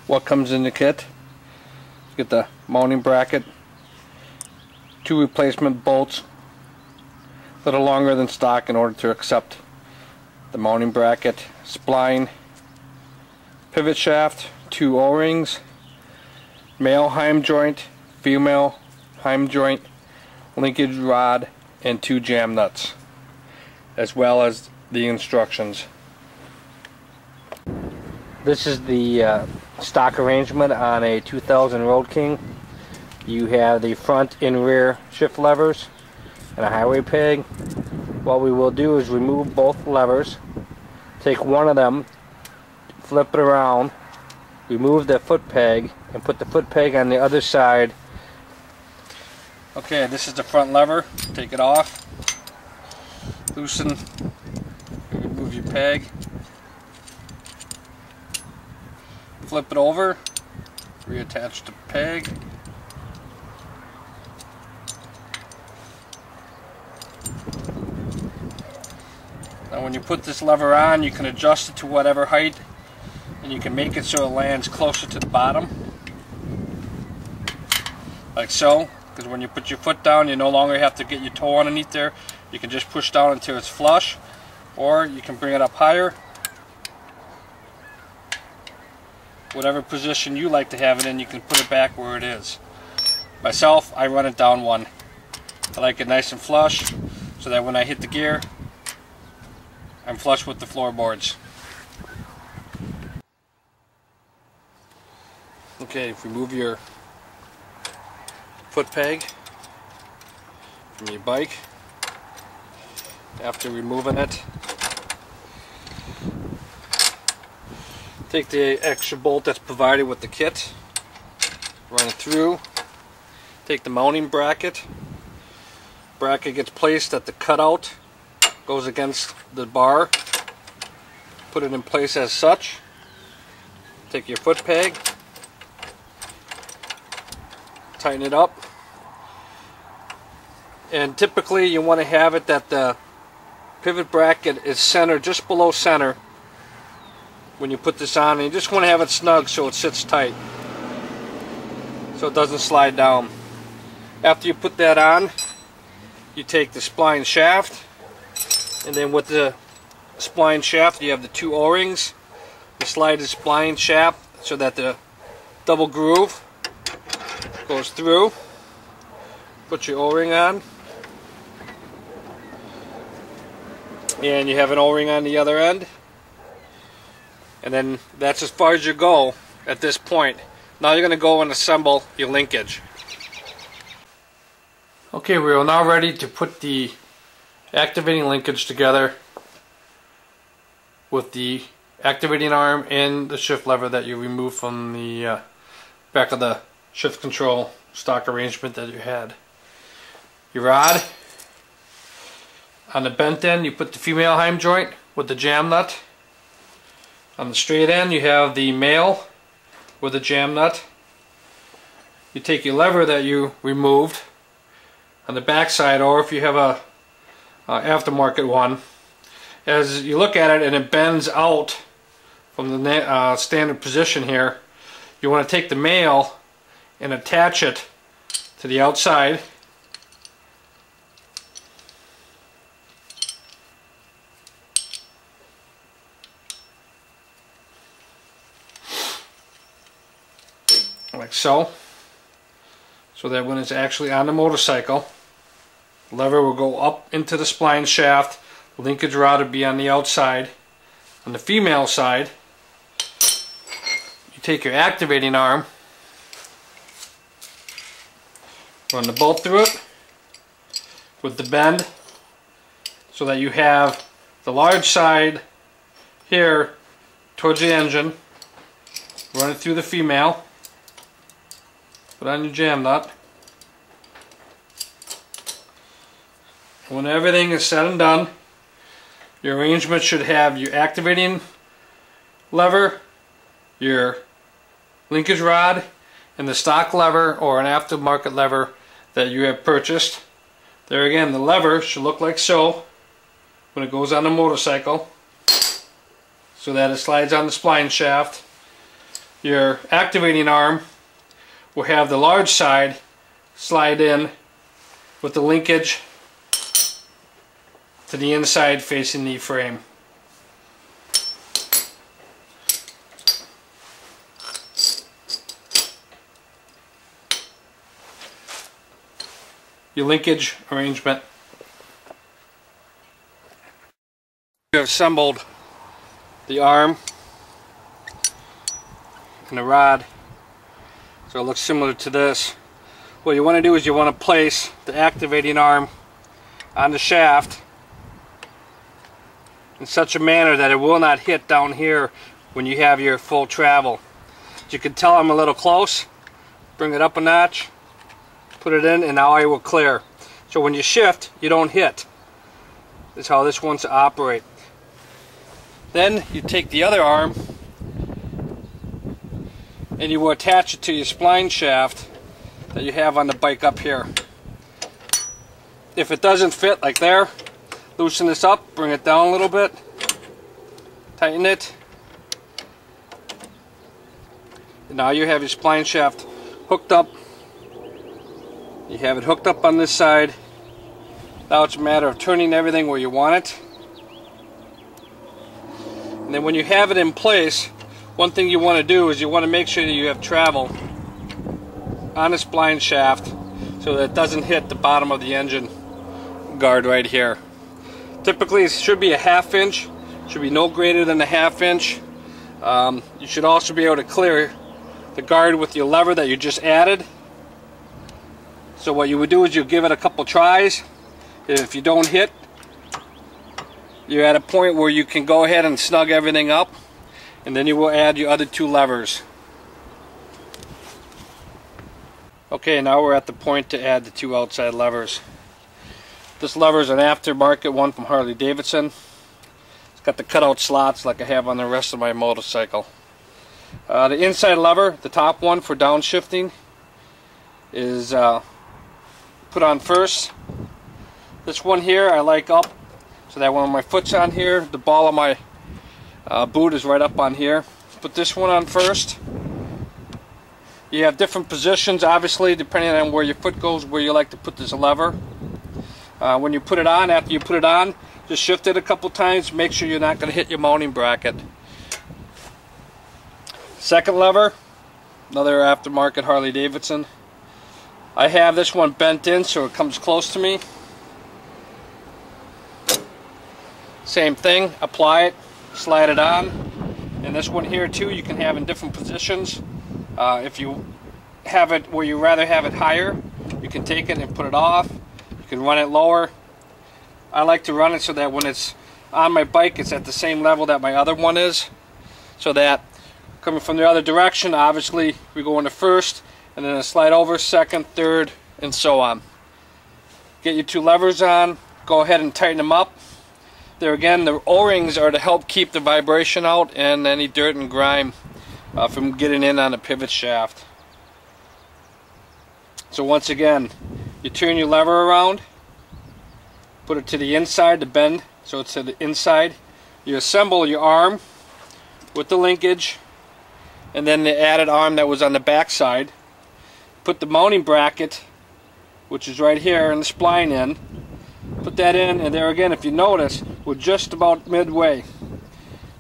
what comes in the kit. You get the mounting bracket, 2 replacement bolts, a little longer than stock in order to accept the mounting bracket, spline, pivot shaft, 2 O-rings, male heim joint, female heim joint, linkage rod, and 2 jam nuts, as well as the instructions. This is the stock arrangement on a 2000 Road King. You have the front and rear shift levers and a highway peg. What we will do is remove both levers, take one of them, flip it around, remove the foot peg, and put the foot peg on the other side. Okay, this is the front lever. Take it off, loosen, remove your peg, flip it over, reattach the peg, now when you put this lever on, you can adjust it to whatever height, and you can make it so it lands closer to the bottom, like so, because when you put your foot down, you no longer have to get your toe underneath there. You can just push down until it's flush, or you can bring it up higher, whatever position you like to have it in. You can put it back where it is. Myself, I run it down 1. I like it nice and flush, so that when I hit the gear, I'm flush with the floorboards. Okay, remove your foot peg from your bike. After removing it, take the extra bolt that's provided with the kit, run it through, take the mounting bracket. Bracket gets placed at the cutout, goes against the bar, put it in place as such. Take your foot peg, tighten it up, and typically you want to have it that the pivot bracket is centered, just below center, when you put this on, and you just want to have it snug so it sits tight, so it doesn't slide down. After you put that on, you take the spline shaft, and then with the spline shaft you have the 2 O-rings. You slide the spline shaft so that the double groove goes through. Put your O-ring on, and you have an O-ring on the other end, and then that's as far as you go at this point. Now you're going to go and assemble your linkage. Okay, we are now ready to put the activating linkage together with the activating arm and the shift lever that you removed from the back of the shift control stock arrangement that you had. Your rod, on the bent end you put the female heim joint with the jam nut. On the straight end you have the male with the jam nut. You take your lever that you removed on the back side, or if you have a aftermarket one, as you look at it and it bends out from the standard position here, you want to take the male and attach it to the outside. Like so. So that when it's actually on the motorcycle, the lever will go up into the spline shaft, the linkage rod will be on the outside. On the female side, you take your activating arm, run the bolt through it with the bend so that you have the large side here towards the engine. Run it through the female. Put on your jam nut. When everything is said and done, your arrangement should have your activating lever, your linkage rod, and the stock lever or an aftermarket lever that you have purchased. There again, the lever should look like so when it goes on the motorcycle, so that it slides on the spline shaft. Your activating arm will have the large side slide in with the linkage to the inside facing the frame. Your linkage arrangement. You have assembled the arm and the rod, so it looks similar to this. What you want to do is you want to place the activating arm on the shaft in such a manner that it will not hit down here when you have your full travel. As you can tell, I'm a little close. Bring it up a notch, put it in, and now I will clear. So when you shift, you don't hit. That's how this one's to operate. Then you take the other arm and you will attach it to your spline shaft that you have on the bike up here. If it doesn't fit like there, loosen this up, bring it down a little bit, tighten it, and now you have your spline shaft hooked up. You have it hooked up on this side. Now it's a matter of turning everything where you want it. And then when you have it in place, one thing you want to do is you want to make sure that you have travel on the spline shaft so that it doesn't hit the bottom of the engine guard right here. Typically it should be a 1/2 inch, should be no greater than a 1/2 inch. You should also be able to clear the guard with your lever that you just added. So what you would do is you give it a couple tries. If you don't hit, you're at a point where you can go ahead and snug everything up, and then you will add your other 2 levers. Okay, now we're at the point to add the 2 outside levers. This lever is an aftermarket one from Harley Davidson. It's got the cutout slots like I have on the rest of my motorcycle. The inside lever, the top one for downshifting, is put on first. This one here I like up so that when my foot's on here, the ball of my boot is right up on here. Put this one on first. You have different positions, obviously, depending on where your foot goes, where you like to put this lever. When you put it on, after you put it on, just shift it a couple times. Make sure you're not going to hit your mounting bracket. Second lever, another aftermarket Harley Davidson. I have this one bent in so it comes close to me. Same thing, apply it, slide it on. And this one here too, you can have in different positions. If you have it where you rather have it higher, you can take it and put it off. You can run it lower. I like to run it so that when it's on my bike, it's at the same level that my other one is. So that coming from the other direction, obviously we go into first, and then slide over second, third, and so on. Get your 2 levers on, go ahead and tighten them up. There again, the O-rings are to help keep the vibration out and any dirt and grime from getting in on the pivot shaft. So once again, you turn your lever around, put it to the inside to bend so it's to the inside. You assemble your arm with the linkage and then the added arm that was on the back side. Put the mounting bracket, which is right here, and the spline in. Put that in, and there again, if you notice, we're just about midway.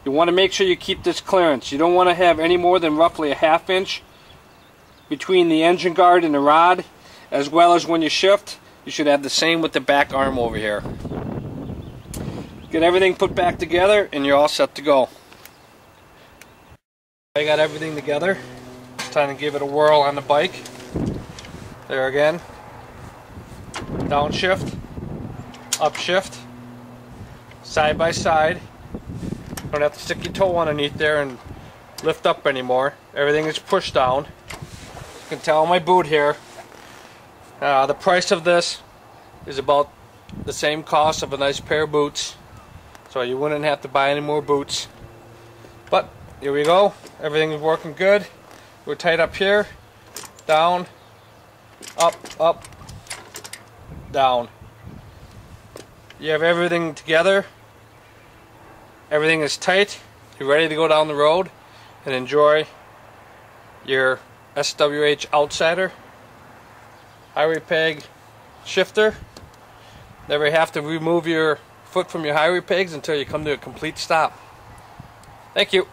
You want to make sure you keep this clearance. You don't want to have any more than roughly a 1/2 inch between the engine guard and the rod, as well as when you shift. You should have the same with the back arm over here. Get everything put back together, and you're all set to go. I got everything together. It's time to give it a whirl on the bike. There again. Downshift, upshift, side by side. Don't have to stick your toe underneath there and lift up anymore. Everything is pushed down. You can tell on my boot here. The price of this is about the same cost of a nice pair of boots. So you wouldn't have to buy any more boots. But here we go. Everything is working good. We're tight up here. Down. Up, up, down. You have everything together. Everything is tight. You're ready to go down the road and enjoy your SWH outsider, highway peg shifter. Never have to remove your foot from your highway pegs until you come to a complete stop. Thank you.